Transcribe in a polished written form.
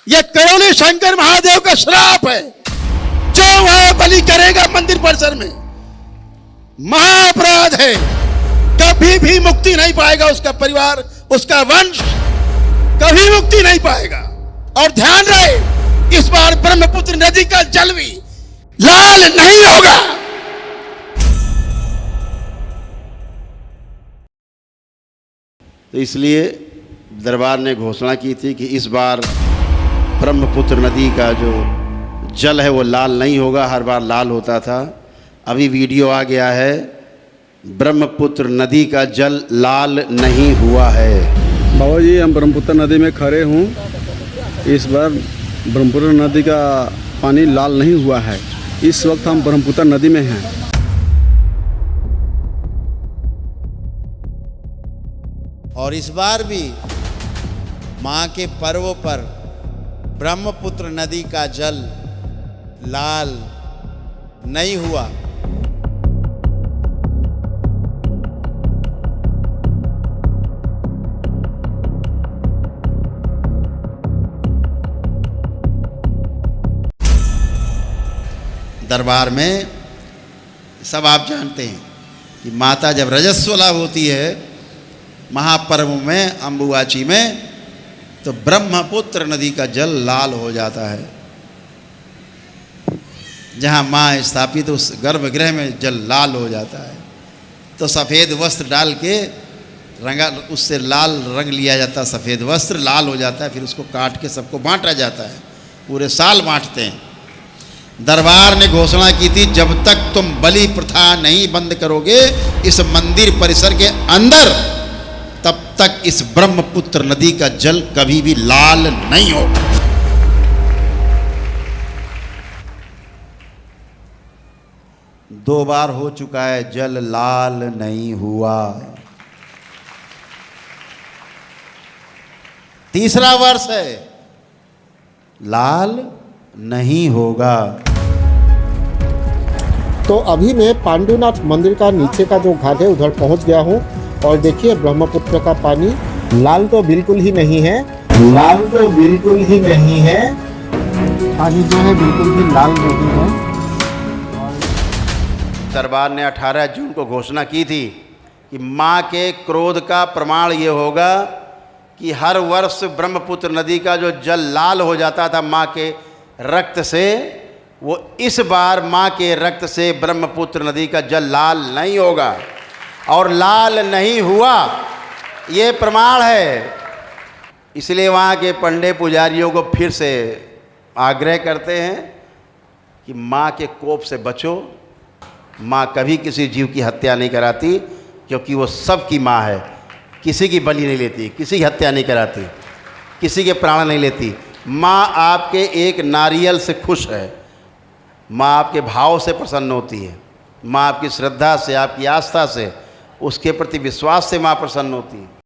यह करौली शंकर महादेव का श्राप है। जो वह बलि करेगा मंदिर परिसर में महाअपराध है, कभी भी मुक्ति नहीं पाएगा उसका परिवार, उसका वंश कभी मुक्ति नहीं पाएगा। और ध्यान रहे, इस बार ब्रह्मपुत्र नदी का जल भी लाल नहीं होगा। तो इसलिए दरबार ने घोषणा की थी कि इस बार ब्रह्मपुत्र नदी का जो जल है वो लाल नहीं होगा। हर बार लाल होता था। अभी वीडियो आ गया है, ब्रह्मपुत्र नदी का जल लाल नहीं हुआ है। बाबा जी, हम ब्रह्मपुत्र नदी में खड़े हूँ। इस बार ब्रह्मपुत्र नदी का पानी लाल नहीं हुआ है। इस वक्त हम ब्रह्मपुत्र नदी में हैं। और इस बार भी माँ के पर्वों पर ब्रह्मपुत्र नदी का जल लाल नहीं हुआ। दरबार में सब आप जानते हैं कि माता जब रजस्वला होती है महापर्व में अम्बुवाची में, तो ब्रह्मपुत्र नदी का जल लाल हो जाता है। जहाँ माँ स्थापित उस गर्भगृह में जल लाल हो जाता है। तो सफ़ेद वस्त्र डाल के रंगा, उससे लाल रंग लिया जाता है। सफ़ेद वस्त्र लाल हो जाता है, फिर उसको काट के सबको बांटा जाता है। पूरे साल बांटते हैं। दरबार ने घोषणा की थी, जब तक तुम बलि प्रथा नहीं बंद करोगे इस मंदिर परिसर के अंदर, तब तक इस ब्रह्मपुत्र नदी का जल कभी भी लाल नहीं होगा। दो बार हो चुका है जल लाल नहीं हुआ। तीसरा वर्ष है, लाल नहीं होगा। तो अभी मैं पांडुनाथ मंदिर का नीचे का जो घाट है उधर पहुंच गया हूं। और देखिए, ब्रह्मपुत्र का पानी लाल तो बिल्कुल ही नहीं है। लाल तो बिल्कुल ही नहीं है। पानी जो है बिल्कुल भी लाल नहीं है। दरबार ने 18 जून को घोषणा की थी कि माँ के क्रोध का प्रमाण ये होगा कि हर वर्ष ब्रह्मपुत्र नदी का जो जल लाल हो जाता था माँ के रक्त से, वो इस बार माँ के रक्त से ब्रह्मपुत्र नदी का जल लाल नहीं होगा। और लाल नहीं हुआ, ये प्रमाण है। इसलिए वहाँ के पंडे पुजारियों को फिर से आग्रह करते हैं कि माँ के कोप से बचो। माँ कभी किसी जीव की हत्या नहीं कराती, क्योंकि वो सबकी माँ है। किसी की बलि नहीं लेती, किसी की हत्या नहीं कराती, किसी के प्राण नहीं लेती। माँ आपके एक नारियल से खुश है। माँ आपके भाव से प्रसन्न होती है। माँ आपकी श्रद्धा से, आपकी आस्था से, उसके प्रति विश्वास से माँ प्रसन्न होती है।